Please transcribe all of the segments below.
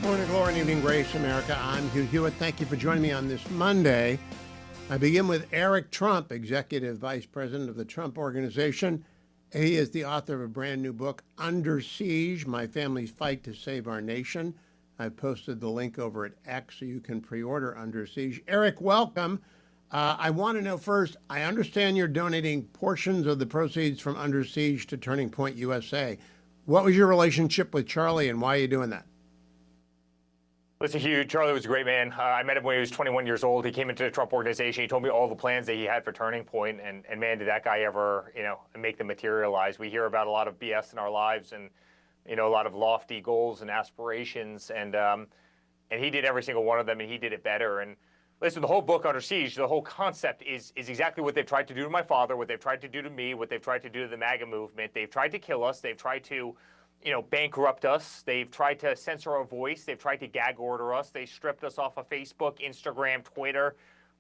Morning glory and evening grace, America. I'm Hugh Hewitt. Thank you for joining me on this Monday. I begin with Eric Trump, Executive Vice President of the Trump Organization. He is the author of a brand new book, Under Siege, My Family's Fight to Save Our Nation. I've posted the link over at X so you can pre-order Under Siege. Eric, welcome. I want to know first, I understand you're donating portions of the proceeds from Under Siege to Turning Point USA. What was your relationship with Charlie and why are you doing that? Listen, Hugh, Charlie was a great man. I met him when he was 21 years old. He came into the Trump Organization. He told me all the plans that he had for Turning Point, and man, did that guy ever, make them materialize. We hear about a lot of BS in our lives and, a lot of lofty goals and aspirations, and he did every single one of them, and he did it better. And listen, the whole book, Under Siege, the whole concept is exactly what they've tried to do to my father, what they've tried to do to me, what they've tried to do to the MAGA movement. They've tried to kill us. They've tried to bankrupt us. They've tried to censor our voice. They've tried to gag order us. They stripped us off of Facebook, Instagram, Twitter.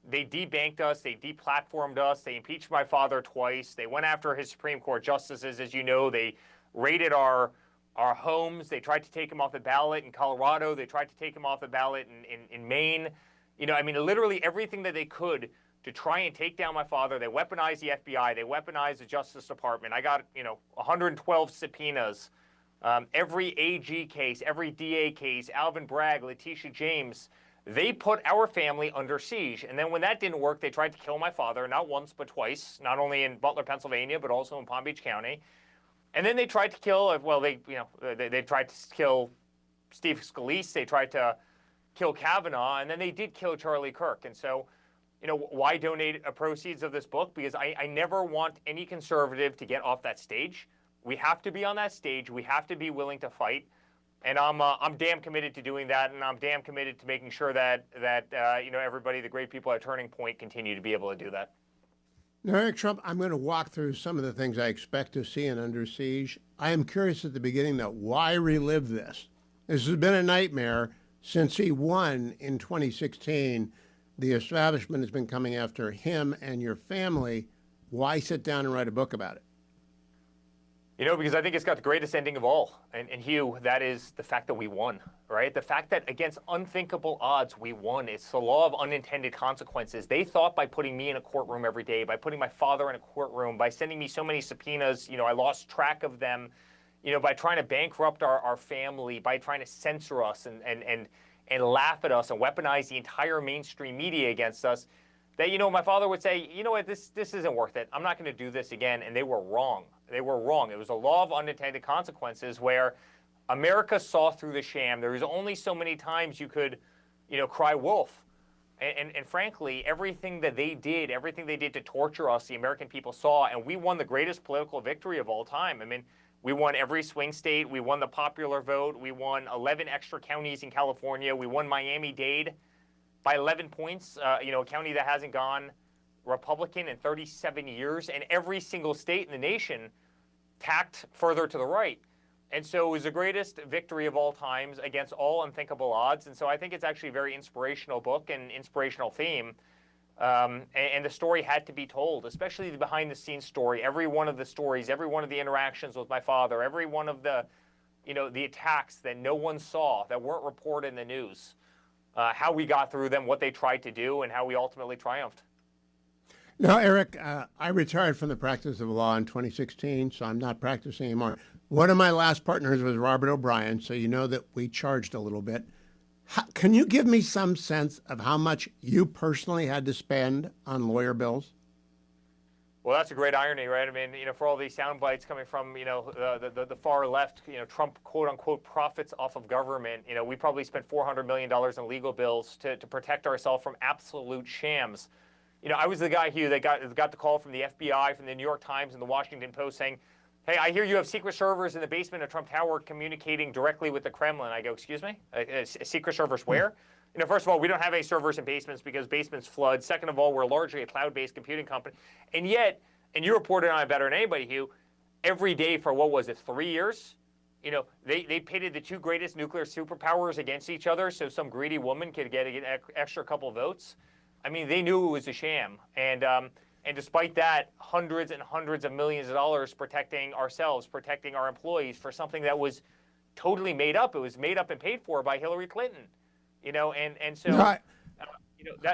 They debanked us. They deplatformed us. They impeached my father twice. They went after his Supreme Court justices, as you know. They raided our homes. They tried to take him off the ballot in Colorado. They tried to take him off the ballot in Maine. Literally everything that they could to try and take down my father. They weaponized the FBI. They weaponized the Justice Department. I got, 112 subpoenas. Every AG case, every DA case, Alvin Bragg, Letitia James, they put our family under siege. And then when that didn't work, they tried to kill my father, not once, but twice, not only in Butler, Pennsylvania, but also in Palm Beach County. And then they tried to kill, they tried to kill Steve Scalise. They tried to kill Kavanaugh, and then they did kill Charlie Kirk. And so, why donate proceeds of this book? Because I never want any conservative to get off that stage. We have to be on that stage. We have to be willing to fight, and I'm damn committed to doing that, and I'm damn committed to making sure that everybody, the great people at Turning Point, continue to be able to do that. Now, Eric Trump, I'm going to walk through some of the things I expect to see in Under Siege. I am curious at the beginning, though, why relive this? This has been a nightmare since he won in 2016. The establishment has been coming after him and your family. Why sit down and write a book about it? Because I think it's got the greatest ending of all. And Hugh, that is the fact that we won, right? The fact that against unthinkable odds, we won. It's the law of unintended consequences. They thought by putting me in a courtroom every day, by putting my father in a courtroom, by sending me so many subpoenas, I lost track of them, by trying to bankrupt our family, by trying to censor us and laugh at us and weaponize the entire mainstream media against us, that, my father would say, what, this isn't worth it. I'm not going to do this again. And they were wrong. They were wrong. It was a law of unintended consequences where America saw through the sham. There was only so many times you could, cry wolf. And frankly, everything they did to torture us, the American people saw, and we won the greatest political victory of all time. We won every swing state. We won the popular vote. We won 11 extra counties in California. We won Miami-Dade by 11 points, a county that hasn't gone Republican in 37 years, and every single state in the nation tacked further to the right. And so it was the greatest victory of all times against all unthinkable odds. And so I think it's actually a very inspirational book and inspirational theme. And the story had to be told, especially the behind-the-scenes story. Every one of the stories, every one of the interactions with my father, every one of the, the attacks that no one saw, that weren't reported in the news, how we got through them, what they tried to do, and how we ultimately triumphed. Now, Eric, I retired from the practice of law in 2016, so I'm not practicing anymore. One of my last partners was Robert O'Brien, so you know that we charged a little bit. Can you give me some sense of how much you personally had to spend on lawyer bills? Well, that's a great irony, right? For all these sound bites coming from, the far left, Trump, quote unquote, profits off of government. We probably spent $400 million in legal bills to protect ourselves from absolute shams. I was the guy, Hugh, that got the call from the FBI, from the New York Times and the Washington Post saying, hey, I hear you have secret servers in the basement of Trump Tower communicating directly with the Kremlin. I go, excuse me? Secret servers where? First of all, we don't have any servers in basements because basements flood. Second of all, we're largely a cloud-based computing company. And yet, and you reported on it better than anybody, Hugh, every day for, 3 years? They pitted the two greatest nuclear superpowers against each other so some greedy woman could get an extra couple votes. They knew it was a sham. And despite that, hundreds and hundreds of millions of dollars protecting ourselves, protecting our employees for something that was totally made up. It was made up and paid for by Hillary Clinton, and so No,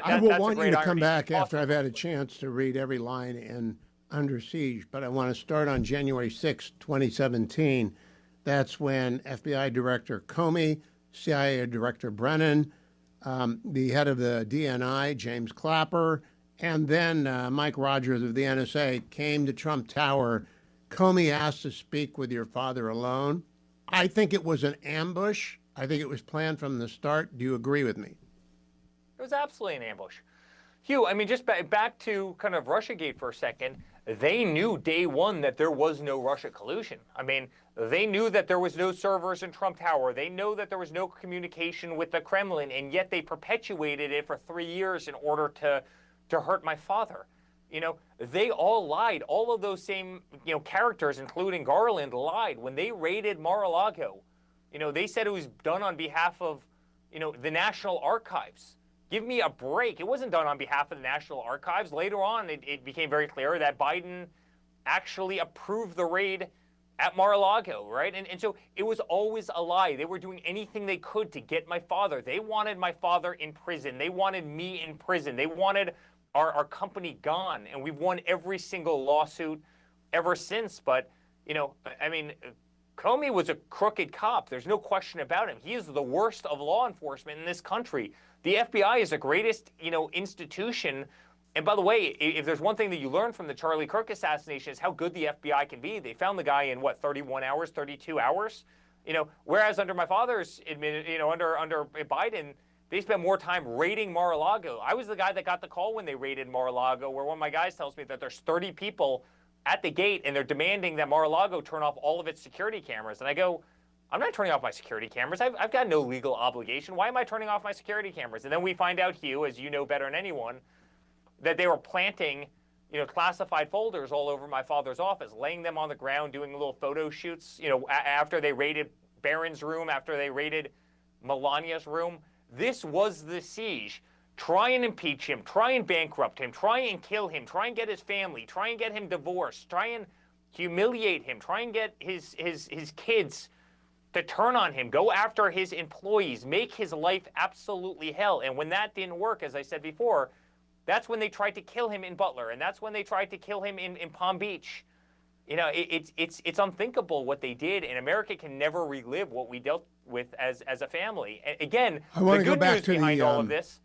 I will that's a want you great to come irony. back after I've had a chance to read every line in Under Siege, but I want to start on January 6, 2017. That's when FBI Director Comey, CIA Director Brennan, the head of the DNI, James Clapper, and then Mike Rogers of the NSA came to Trump Tower. Comey asked to speak with your father alone. I think it was an ambush. I think it was planned from the start. Do you agree with me? It was absolutely an ambush. Hugh, I mean, just back to kind of Russiagate for a second. They knew day one that there was no Russia collusion. I mean, they knew that there was no servers in Trump Tower. They know that there was no communication with the Kremlin, and yet they perpetuated it for 3 years in order to hurt my father. They all lied. All of those same, characters, including Garland, lied. When they raided Mar-a-Lago, they said it was done on behalf of, the National Archives. Give me a break. It wasn't done on behalf of the National Archives. Later on, it became very clear that Biden actually approved the raid at Mar-a-Lago, right? And so it was always a lie. They were doing anything they could to get my father. They wanted my father in prison. They wanted me in prison. They wanted our company gone. And we've won every single lawsuit ever since. But, I mean, Comey was a crooked cop. There's no question about him. He is the worst of law enforcement in this country. The FBI is the greatest, institution. And by the way, if there's one thing that you learn from the Charlie Kirk assassination is how good the FBI can be. They found the guy in 31 hours, 32 hours, whereas under my father's under Biden, they spent more time raiding Mar-a-Lago. I was the guy that got the call when they raided Mar-a-Lago, where one of my guys tells me that there's 30 people at the gate and they're demanding that Mar-a-Lago turn off all of its security cameras. And I go, I'm not turning off my security cameras. I've got no legal obligation. Why am I turning off my security cameras? And then we find out, Hugh, as you know better than anyone, that they were planting, classified folders all over my father's office, laying them on the ground, doing little photo shoots, after they raided Barron's room, after they raided Melania's room. This was the siege. Try and impeach him. Try and bankrupt him. Try and kill him. Try and get his family. Try and get him divorced. Try and humiliate him. Try and get his kids to turn on him, go after his employees, make his life absolutely hell. And when that didn't work, as I said before, that's when they tried to kill him in Butler, and that's when they tried to kill him in Palm Beach. It's unthinkable what they did, and America can never relive what we dealt with as a family. And again, I want the to go good back news to behind all of this.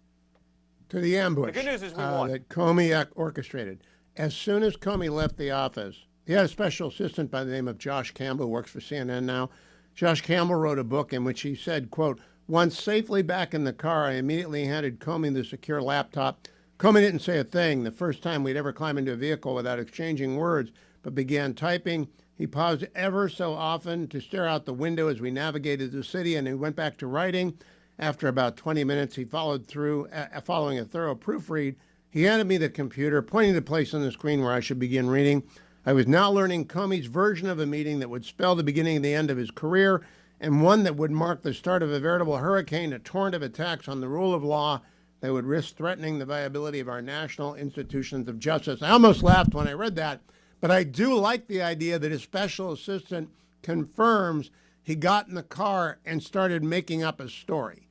To the ambush. The good news is we won. That Comey orchestrated. As soon as Comey left the office, he had a special assistant by the name of Josh Campbell, who works for CNN now. Josh Campbell wrote a book in which he said, quote, "Once safely back in the car, I immediately handed Comey the secure laptop. Comey didn't say a thing the first time we'd ever climb into a vehicle without exchanging words, but began typing. He paused ever so often to stare out the window as we navigated the city, and he went back to writing. After about 20 minutes, he followed through, following a thorough proofread. He handed me the computer, pointing to the place on the screen where I should begin reading. I was now learning Comey's version of a meeting that would spell the beginning and the end of his career, and one that would mark the start of a veritable hurricane, a torrent of attacks on the rule of law that would risk threatening the viability of our national institutions of justice." I almost laughed when I read that, but I do like the idea that his special assistant confirms he got in the car and started making up a story.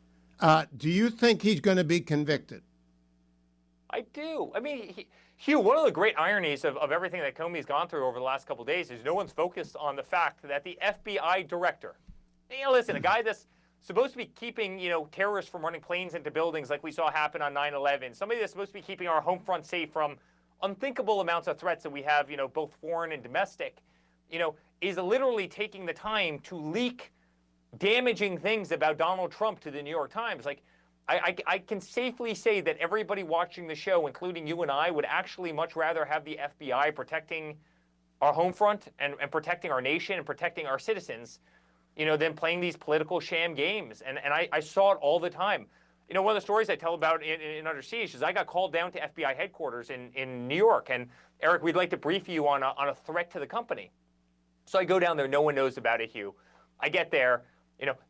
Do you think he's going to be convicted? I do. I mean, Hugh, one of the great ironies of everything that Comey's gone through over the last couple of days is no one's focused on the fact that the FBI director, listen, a guy that's supposed to be keeping, terrorists from running planes into buildings like we saw happen on 9/11, somebody that's supposed to be keeping our home front safe from unthinkable amounts of threats that we have, both foreign and domestic, is literally taking the time to leak damaging things about Donald Trump to the New York Times. Like, I can safely say that everybody watching the show, including you and I, would actually much rather have the FBI protecting our home front and protecting our nation and protecting our citizens, than playing these political sham games. And I saw it all the time. One of the stories I tell about in Under Siege is I got called down to FBI headquarters in New York. And Eric, we'd like to brief you on a threat to the company. So I go down there. No one knows about it, Hugh. I get there.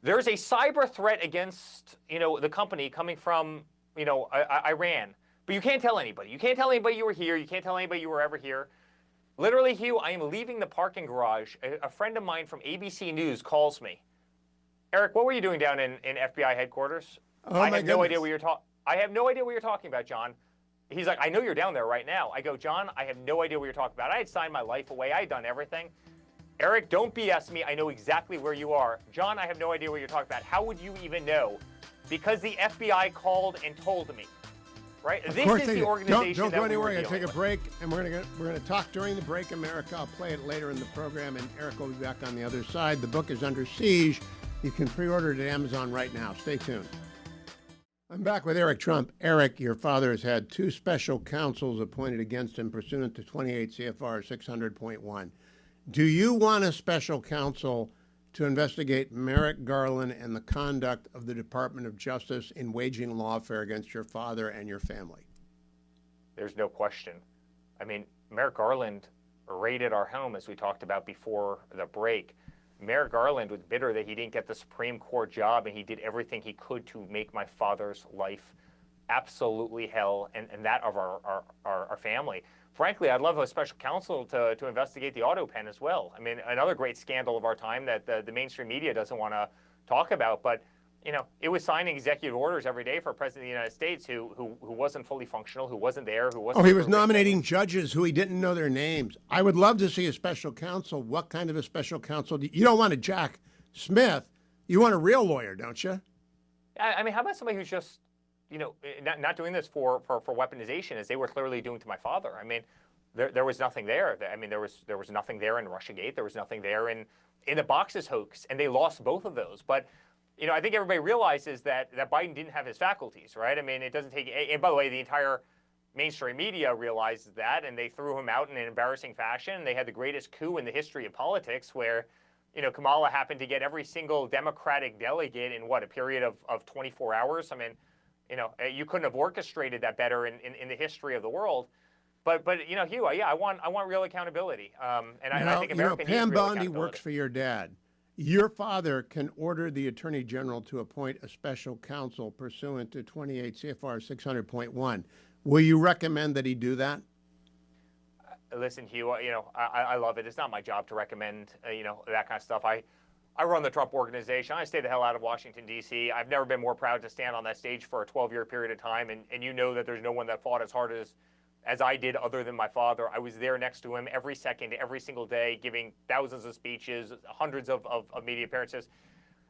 There's a cyber threat against, the company coming from, Iran. But you can't tell anybody. You can't tell anybody you were here. You can't tell anybody you were ever here. Literally, Hugh, I am leaving the parking garage. A friend of mine from ABC News calls me. Eric, what were you doing down in FBI headquarters? Oh, I my have no idea goodness. what you're talking. I have no idea what you're talking about, John. He's like, I know you're down there right now. I go, John, I have no idea what you're talking about. I had signed my life away. I had done everything. Eric, don't BS me. I know exactly where you are. John, I have no idea what you're talking about. How would you even know? Because the FBI called and told me. Right? This is the organization. Don't that go we anywhere. were We're going to dealing take a with. break, and we're going to talk during the break, America. I'll play it later in the program, and Eric will be back on the other side. The book is Under Siege. You can pre-order it at Amazon right now. Stay tuned. I'm back with Eric Trump. Eric, your father has had 2 special counsels appointed against him pursuant to 28 CFR 600.1. Do you want a special counsel to investigate Merrick Garland and the conduct of the Department of Justice in waging lawfare against your father and your family? There's no question. I mean, Merrick Garland raided our home, as we talked about before the break. Merrick Garland was bitter that he didn't get the Supreme Court job, and he did everything he could to make my father's life absolutely hell, and that of our family. Frankly, I'd love a special counsel to investigate the auto pen as well. I mean, another great scandal of our time that the mainstream media doesn't want to talk about, but you know, it was signing executive orders every day for a president of the United States who wasn't fully functional, who wasn't there, who wasn't. Oh, he was nominating judges who he didn't know their names. I would love to see a special counsel. What kind of a special counsel? You don't want a Jack Smith. You want a real lawyer, don't you? I mean, how about somebody who's just, you know, not doing this for weaponization, as they were clearly doing to my father? I mean, there was nothing there. I mean, there was nothing there in Russiagate. There was nothing there in the Boxes hoax, and they lost both of those. But you know, I think everybody realizes that Biden didn't have his faculties, right? I mean, it doesn't take. And by the way, the entire mainstream media realizes that, and they threw him out in an embarrassing fashion. They had the greatest coup in the history of politics, where, you know, Kamala happened to get every single Democratic delegate in what, a period of 24 hours. I mean, you know, you couldn't have orchestrated that better in the history of the world. But you know, Hugh, yeah, I want real accountability. And I think America needs Pam real Bondi accountability. works for your dad. Your father can order the Attorney General to appoint a special counsel pursuant to 28 CFR 600.1. Will you recommend that he do that? Listen, Hugh, you know, I love it. It's not my job to recommend, you know, that kind of stuff. I run the Trump organization. I stay the hell out of Washington, D.C. I've never been more proud to stand on that stage for a 12-year period of time. And you know that there's no one that fought as hard as I did other than my father. I was there next to him every second, every single day, giving thousands of speeches, hundreds of media appearances.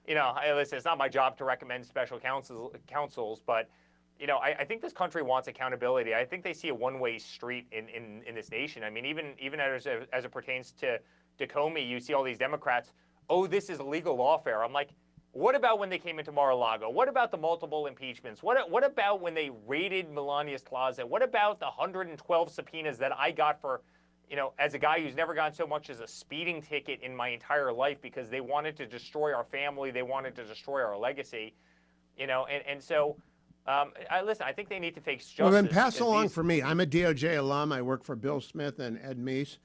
You know, listen, it's not my job to recommend special counsels, but, you know, I think this country wants accountability. I think they see a one-way street in this nation. I mean, even as it pertains to Comey, you see all these Democrats, oh, this is illegal lawfare. I'm like, what about when they came into Mar-a-Lago? What about the multiple impeachments? What about when they raided Melania's closet? What about the 112 subpoenas that I got for, you know, as a guy who's never gotten so much as a speeding ticket in my entire life, because they wanted to destroy our family, they wanted to destroy our legacy, you know, and so, listen, I think they need to face justice. Well, then pass along for me. I'm a DOJ alum. I work for Bill Smith and Ed Meese.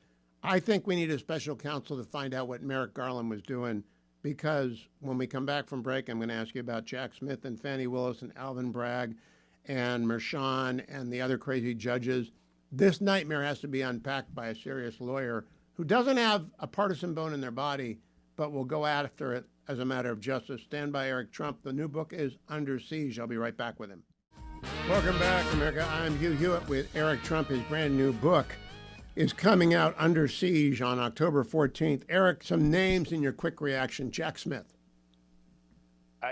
I think we need a special counsel to find out what Merrick Garland was doing, because when we come back from break, I'm going to ask you about Jack Smith and Fannie Willis and Alvin Bragg and Mershon and the other crazy judges. This nightmare has to be unpacked by a serious lawyer who doesn't have a partisan bone in their body, but will go after it as a matter of justice. Stand by Eric Trump. The new book is Under Siege. I'll be right back with him. Welcome back, America. I'm Hugh Hewitt with Eric Trump. His brand new book is coming out, Under Siege, on October 14th. Eric, some names in your quick reaction. Jack Smith.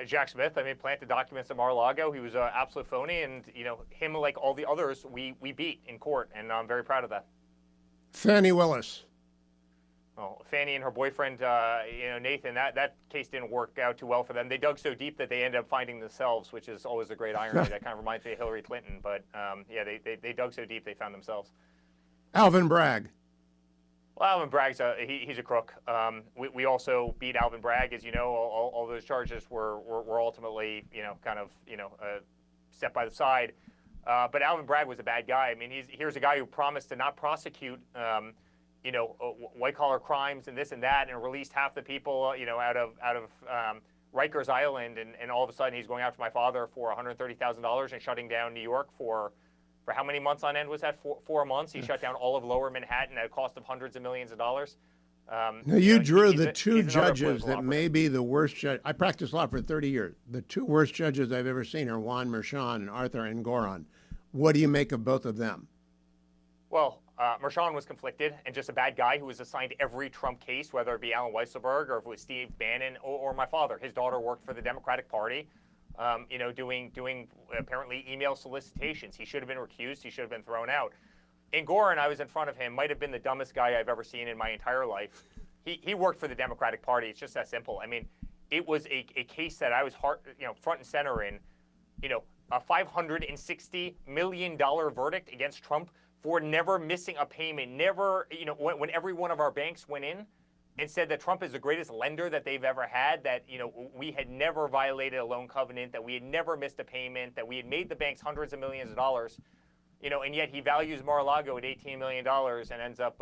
Jack Smith, I mean, planted documents at Mar-a-Lago. He was an absolute phony, and, you know, him, like all the others, we beat in court, and I'm very proud of that. Fannie Willis. Well, Fannie and her boyfriend, you know, Nathan, that case didn't work out too well for them. They dug so deep that they ended up finding themselves, which is always a great irony. That kind of reminds me of Hillary Clinton, but yeah, they dug so deep they found themselves. Alvin Bragg. Well, Alvin Bragg's he's a crook. We also beat Alvin Bragg, as you know. All those charges were ultimately, you know, kind of, you know, set by the side. But Alvin Bragg was a bad guy. I mean, here's a guy who promised to not prosecute, you know, white-collar crimes and this and that, and released half the people, you know, out of Rikers Island, and all of a sudden he's going after my father for $130,000 and shutting down New York for how many months on end was that? 4 months. He shut down all of Lower Manhattan at a cost of hundreds of millions of dollars. Now, you drew the two he's another judges political that operative. may be the worst judge. I practiced law for 30 years. The two worst judges I've ever seen are Juan Merchan and Arthur Engoron. What do you make of both of them? Well, Merchan was conflicted and just a bad guy who was assigned every Trump case, whether it be Alan Weisselberg or if it was Steve Bannon or my father. His daughter worked for the Democratic Party, doing apparently email solicitations. He should have been recused. He should have been thrown out. Engoron, I was in front of him, might have been the dumbest guy I've ever seen in my entire life. He worked for the Democratic Party. It's just that simple. I mean, it was a case that I was front and center in. A $560 million verdict against Trump for never missing a payment. Never, when every one of our banks went in and said that Trump is the greatest lender that they've ever had, that, we had never violated a loan covenant, that we had never missed a payment, that we had made the banks hundreds of millions of dollars. And yet he values Mar-a-Lago at $18 million and ends up,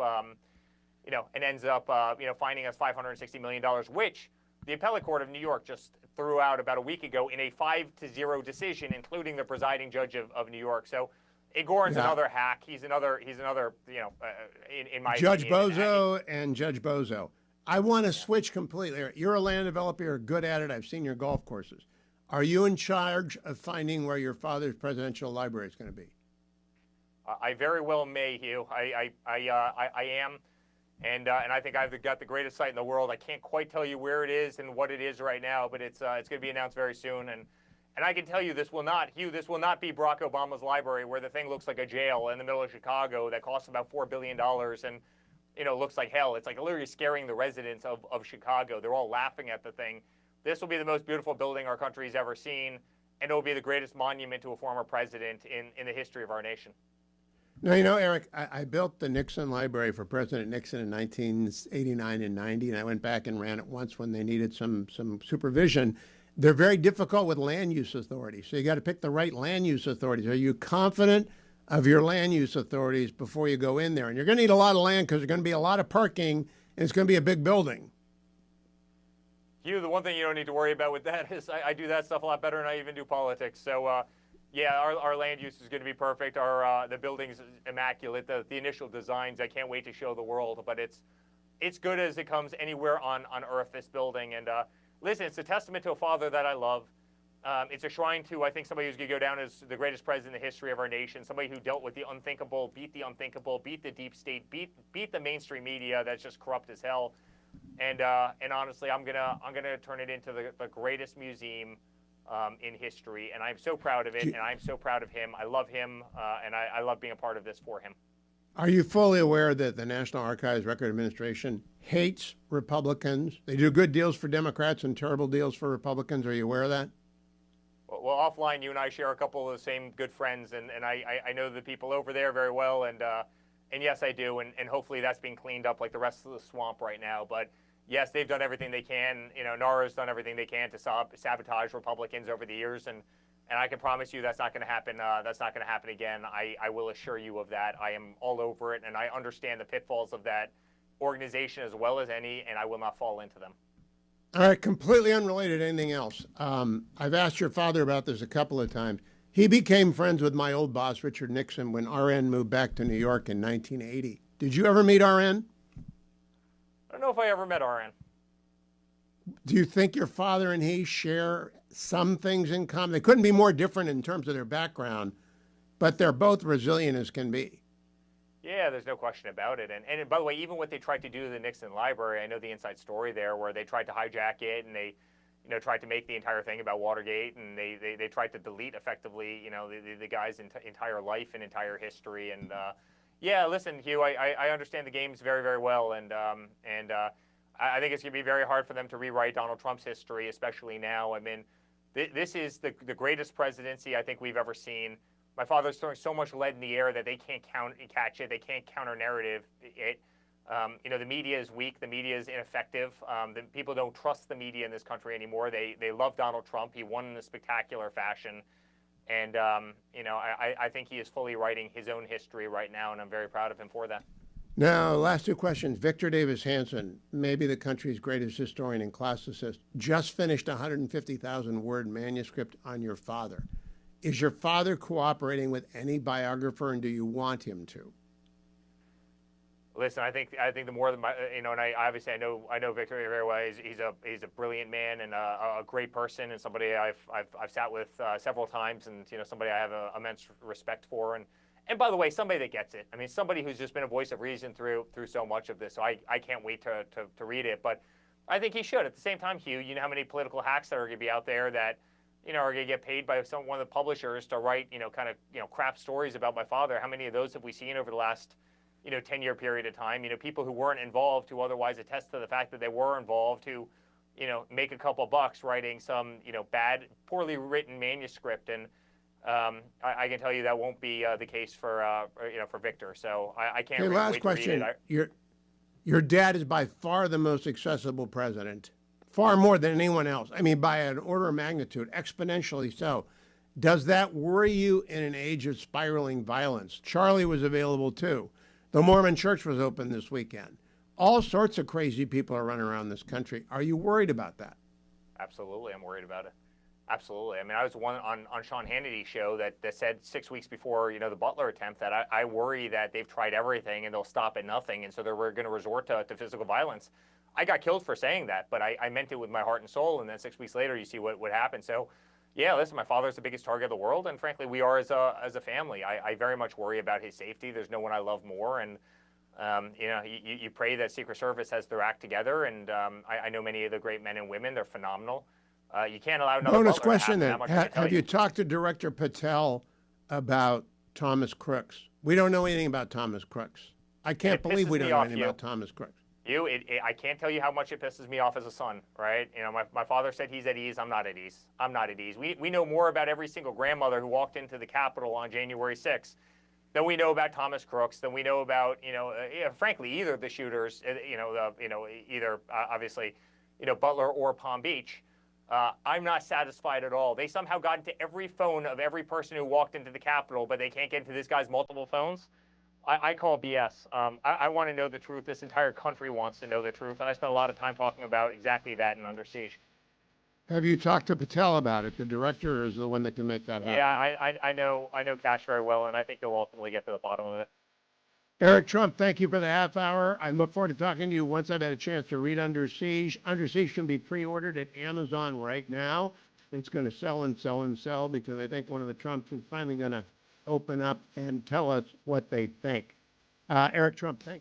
finding us $560 million, which the appellate court of New York just threw out about a week ago in a 5-0 decision, including the presiding judge of New York. So Engoron's another hack. He's another, in my Judge opinion, Bozo and Judge Bozo. I want to switch completely. You're a land developer. You're good at it. I've seen your golf courses. Are you in charge of finding where your father's presidential library is going to be? I very well may, Hugh. I am, and I think I've got the greatest site in the world. I can't quite tell you where it is and what it is right now, but it's going to be announced very soon. And I can tell you, this will not be Barack Obama's library, where the thing looks like a jail in the middle of Chicago that costs about $4 billion and looks like hell. It's like literally scaring the residents of Chicago. They're all laughing at the thing. This will be the most beautiful building our country's ever seen, and it will be the greatest monument to a former president in the history of our nation. Now, Eric, I built the Nixon Library for President Nixon in 1989 and 90, and I went back and ran it once when they needed some supervision. They're very difficult with land use authorities, so you got to pick the right land use authorities. Are you confident of your land use authorities before you go in there? And you're going to need a lot of land because there's going to be a lot of parking, and it's going to be a big building. Hugh, the one thing you don't need to worry about with that is I do that stuff a lot better than I even do politics. So, yeah, our land use is going to be perfect. The building's immaculate. The initial designs, I can't wait to show the world. But it's good as it comes anywhere on Earth, this building. And listen, it's a testament to a father that I love. It's a shrine to, I think, somebody who's going to go down as the greatest president in the history of our nation. Somebody who dealt with the unthinkable, beat the unthinkable, beat the deep state, beat the mainstream media that's just corrupt as hell. And honestly, I'm gonna turn it into the greatest museum in history, and I'm so proud of it, and I'm so proud of him. I love him, and I love being a part of this for him. Are you fully aware that the National Archives Record Administration hates Republicans? They do good deals for Democrats and terrible deals for Republicans. Are you aware of that? Well, offline, you and I share a couple of the same good friends, and I know the people over there very well, and yes, I do, and hopefully that's being cleaned up like the rest of the swamp right now. But yes, they've done everything they can. NARA's done everything they can to sabotage Republicans over the years, and I can promise you that's not going to happen. That's not going to happen again. I will assure you of that. I am all over it, and I understand the pitfalls of that organization as well as any, and I will not fall into them. All right, completely unrelated to anything else. I've asked your father about this a couple of times. He became friends with my old boss, Richard Nixon, when RN moved back to New York in 1980. Did you ever meet RN? I don't know if I ever met RN. Do you think your father and he share some things in common? They couldn't be more different in terms of their background, but they're both resilient as can be. Yeah, there's no question about it. And by the way, even what they tried to do to the Nixon Library, I know the inside story there, where they tried to hijack it and they tried to make the entire thing about Watergate, and they tried to delete effectively, the guy's entire life and entire history. And yeah, listen, Hugh, I understand the games very, very well, and I think it's going to be very hard for them to rewrite Donald Trump's history, especially now. I mean, this is the greatest presidency I think we've ever seen. My father's throwing so much lead in the air that they can't catch it. They can't counter narrative it. The media is weak. The media is ineffective. The people don't trust the media in this country anymore. They love Donald Trump. He won in a spectacular fashion. And, I think he is fully writing his own history right now, and I'm very proud of him for that. Now, last two questions. Victor Davis Hanson, maybe the country's greatest historian and classicist, just finished a 150,000-word manuscript on your father. Is your father cooperating with any biographer, and do you want him to? Listen, I think the more than my, and I obviously I know Victor very well. He's a brilliant man and a great person, and somebody I've sat with several times, and somebody I have immense respect for, and by the way, somebody that gets it. I mean, somebody who's just been a voice of reason through so much of this. So I can't wait to read it, but I think he should. At the same time, Hugh, you know how many political hacks that are going to be out there that are going to get paid by one of the publishers to write kind of crap stories about my father. How many of those have we seen over the last 10-year period of time? People who weren't involved, who otherwise attest to the fact that they were involved, who make a couple bucks writing some bad, poorly written manuscript. And I can tell you that won't be the case for for Victor. So I can't Okay, really last wait question. to read it. Your dad is by far the most accessible president, far more than anyone else. I mean, by an order of magnitude, exponentially so. Does that worry you in an age of spiraling violence? Charlie was available too. The Mormon church was open this weekend. All sorts of crazy people are running around this country. Are you worried about that? Absolutely, I'm worried about it. Absolutely. I mean, I was one on Sean Hannity's show that said 6 weeks before, the Butler attempt that I worry that they've tried everything and they'll stop at nothing. And so they're going to resort to physical violence. I got killed for saying that, but I meant it with my heart and soul. And then 6 weeks later, you see what happened. So, yeah, listen, my father's the biggest target of the world. And frankly, we are as a family. I very much worry about his safety. There's no one I love more. And, you pray that Secret Service has their act together. And I know many of the great men and women. They're phenomenal. You can't allow another Bonus Butler to question happen. then. That much I can tell Have you talked to Director Patel about Thomas Crooks? We don't know anything about Thomas Crooks. I can't believe we don't know anything about Thomas Crooks. I can't tell you how much it pisses me off as a son, right? My father said he's at ease. I'm not at ease. I'm not at ease. We know more about every single grandmother who walked into the Capitol on January 6th than we know about Thomas Crooks, than we know about, frankly, either of the shooters, either obviously, Butler or Palm Beach. I'm not satisfied at all. They somehow got into every phone of every person who walked into the Capitol, but they can't get into this guy's multiple phones. I call BS. I want to know the truth. This entire country wants to know the truth, and I spent a lot of time talking about exactly that in Under Siege. Have you talked to Patel about it? The director is the one that can make that happen. Yeah, I know Cash very well, and I think he'll ultimately get to the bottom of it. Eric Trump, thank you for the half hour. I look forward to talking to you once I've had a chance to read Under Siege. Under Siege can be pre-ordered at Amazon right now. It's going to sell and sell and sell because I think one of the Trumps is finally going to open up and tell us what they think. Eric Trump, thank you.